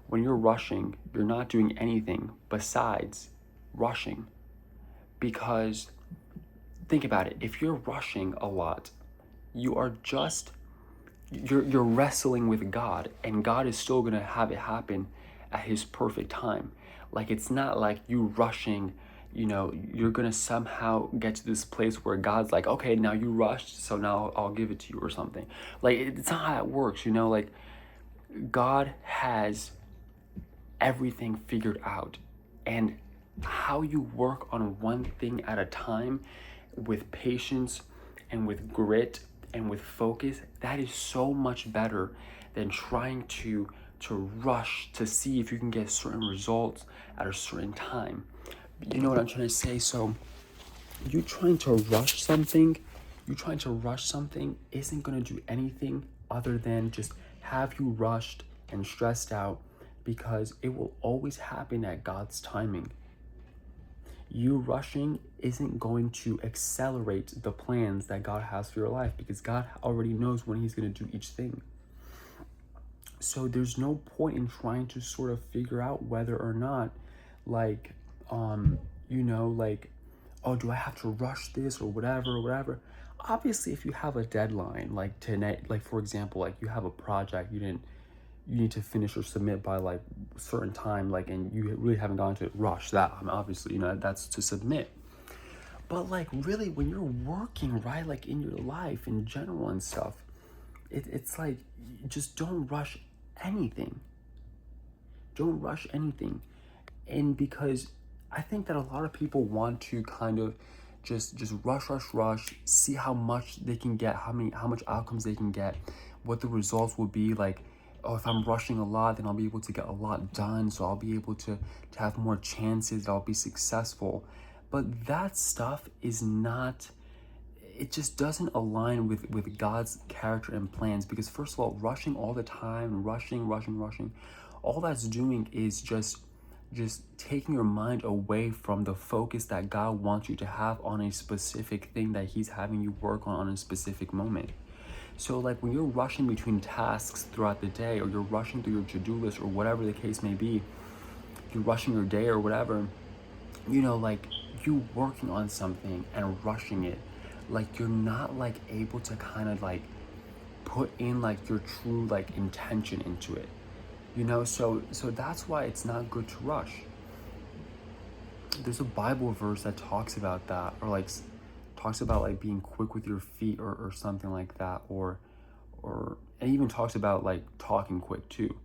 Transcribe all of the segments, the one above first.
When you're rushing, you're not doing anything besides rushing. Because think about it, if you're rushing a lot, you are just you're wrestling with God, and God is still gonna have it happen at his perfect time. Like, it's not like you rushing, you're gonna somehow get to this place where God's like, okay, now you rushed, so now I'll give it to you or something. Like, it's not how that works, like God has everything figured out. And how you work on one thing at a time with patience and with grit and with focus, that is so much better than trying to rush to see if you can get certain results at a certain time. You know what I'm trying to say? So you trying to rush something, isn't going to do anything other than just have you rushed and stressed out, because it will always happen at God's timing. You rushing isn't going to accelerate the plans that God has for your life, because God already knows when he's going to do each thing. So there's no point in trying to sort of figure out whether or not, like, like, oh, do I have to rush this or whatever. Obviously, if you have a deadline, like tonight, like for example, like you have a project you need to finish or submit by like a certain time, like, and you really haven't gotten to it, rush that. I mean, obviously, that's to submit. But like, really, when you're working, right, like in your life in general and stuff, it's like, just don't rush anything. Don't rush anything. And because I think that a lot of people want to kind of just rush, see how much they can get, how much outcomes they can get, what the results will be. Like, oh, if I'm rushing a lot, then I'll be able to get a lot done, so I'll be able to have more chances that I'll be successful. But that stuff is not, it just doesn't align with God's character and plans. Because first of all, rushing all the time, rushing, all that's doing is just taking your mind away from the focus that God wants you to have on a specific thing that he's having you work on a specific moment. So like, when you're rushing between tasks throughout the day, or you're rushing through your to-do list, or whatever the case may be, you're rushing your day or whatever, like, you working on something and rushing it, like, you're not like able to kind of like put in like your true like intention into it. So that's why it's not good to rush. There's a Bible verse that talks about that, or like talks about like being quick with your feet, or something like that, or and even talks about like talking quick too.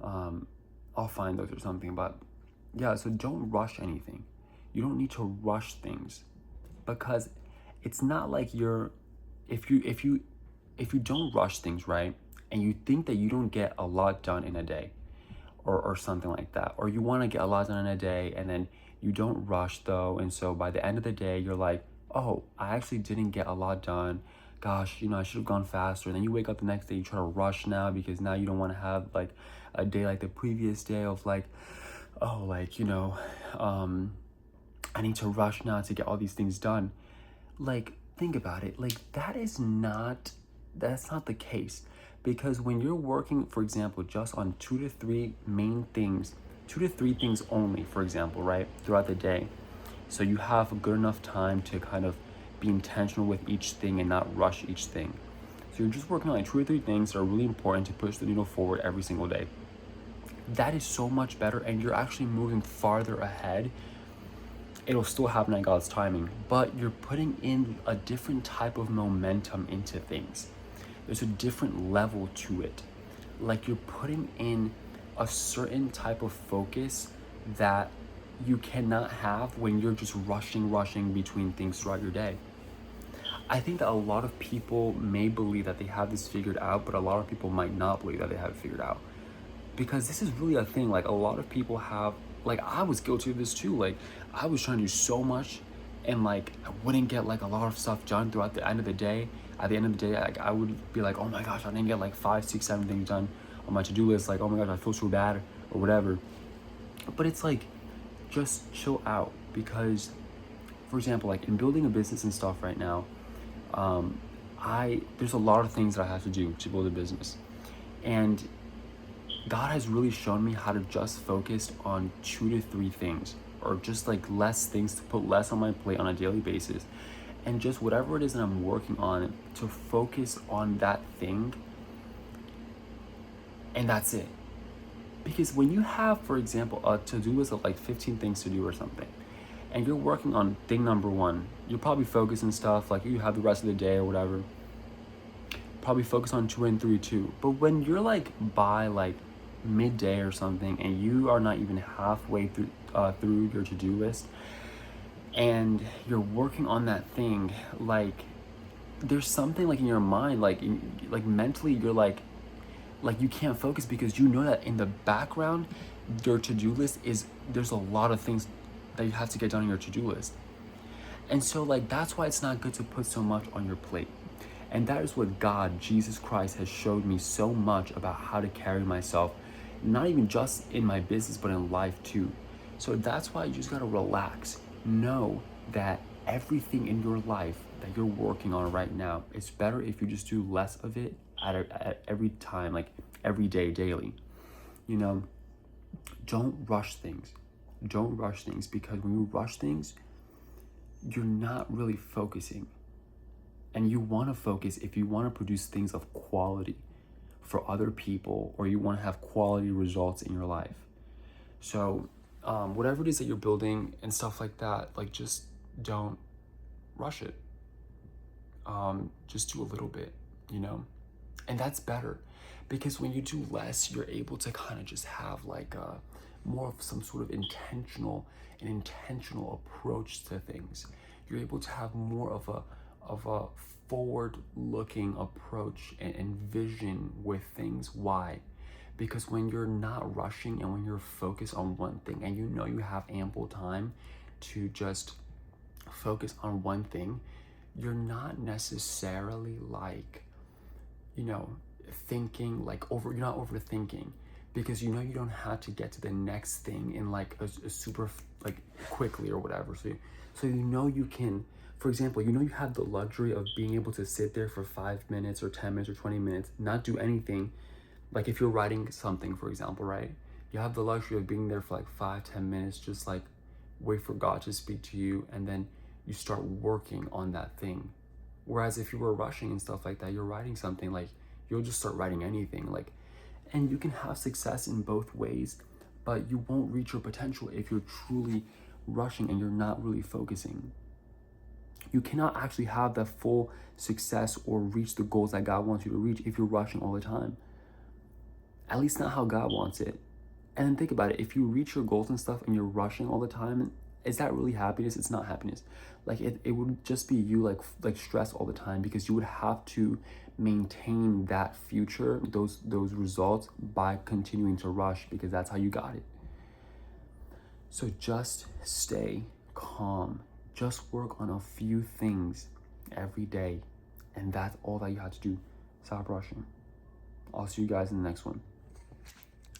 I'll find those or something. But yeah, so don't rush anything. You don't need to rush things, because it's not like you're, if you don't rush things, right, and you think that you don't get a lot done in a day, or something like that, or you want to get a lot done in a day, and then you don't rush though, and so by the end of the day you're like, oh, I actually didn't get a lot done, gosh, I should have gone faster. And then you wake up the next day, you try to rush now, because now you don't want to have like a day like the previous day of like, oh, like, I need to rush now to get all these things done. Like, think about it. Like, that's not the case. Because when you're working, for example, just on 2 to 3 things only, for example, right, throughout the day, so you have a good enough time to kind of be intentional with each thing and not rush each thing. So you're just working on like 2 or 3 things that are really important to push the needle forward every single day. That is so much better, and you're actually moving farther ahead. It'll still happen at God's timing, but you're putting in a different type of momentum into things. There's a different level to it. Like, you're putting in a certain type of focus that you cannot have when you're just rushing between things throughout your day. I think that a lot of people may believe that they have this figured out, but a lot of people might not believe that they have it figured out. Because this is really a thing. Like, a lot of people have, like, I was guilty of this too. Like, I was trying to do so much, and like, I wouldn't get like a lot of stuff done throughout the end of the day. At the end of the day, like, I would be like, oh my gosh, I didn't get like 5, 6, 7 things done on my to-do list. Like, oh my gosh, I feel so bad or whatever. But it's like, just chill out. Because, for example, like in building a business and stuff right now, there's a lot of things that I have to do to build a business. And God has really shown me how to just focus on 2 to 3 things, or just like less things, to put less on my plate on a daily basis. And just whatever it is that I'm working on, to focus on that thing, and that's it. Because when you have, for example, a to-do list of like 15 things to do or something, and you're working on thing number one, you're probably focusing stuff, like you have the rest of the day or whatever, probably focus on 2 and 3 too. But when you're like by like midday or something, and you are not even halfway through your to-do list, and you're working on that thing, like there's something like in your mind, like mentally, you're like you can't focus, because you know that in the background, your to-do list is, there's a lot of things that you have to get done on your to-do list. And so like that's why it's not good to put so much on your plate. And that is what God, Jesus Christ, has showed me so much about how to carry myself, not even just in my business, but in life too. So that's why you just gotta relax. Know that everything in your life that you're working on right now, it's better if you just do less of it at every time, like every day, daily. You know, don't rush things. Don't rush things, because when you rush things, you're not really focusing. And you want to focus if you want to produce things of quality for other people, or you want to have quality results in your life. So whatever it is that you're building and stuff like that, like just don't rush it. Just do a little bit, you know? And that's better, because when you do less, you're able to kind of just have like a more of some sort of an intentional approach to things. You're able to have more of a forward looking approach and vision with things. Why? Because when you're not rushing, and when you're focused on one thing, and you know you have ample time to just focus on one thing, you're not necessarily like, you know, thinking like you're not overthinking, because you know you don't have to get to the next thing in like a super like quickly or whatever. So you know you can, for example, you know you have the luxury of being able to sit there for 5 minutes or 10 minutes or 20 minutes, not do anything. Like if you're writing something, for example, right? You have the luxury of being there for like 5-10 minutes, just like wait for God to speak to you, and then you start working on that thing. Whereas if you were rushing and stuff like that, you're writing something, like you'll just start writing anything, like, and you can have success in both ways, but you won't reach your potential if you're truly rushing and you're not really focusing. You cannot actually have the full success or reach the goals that God wants you to reach if you're rushing all the time. At least not how God wants it. And then think about it, if you reach your goals and stuff and you're rushing all the time, is that really happiness? It's not happiness. Like it would just be you like stressed all the time, because you would have to maintain that future, those results, by continuing to rush, because that's how you got it. So just stay calm. Just work on a few things every day, and that's all that you have to do. Stop rushing. I'll see you guys in the next one.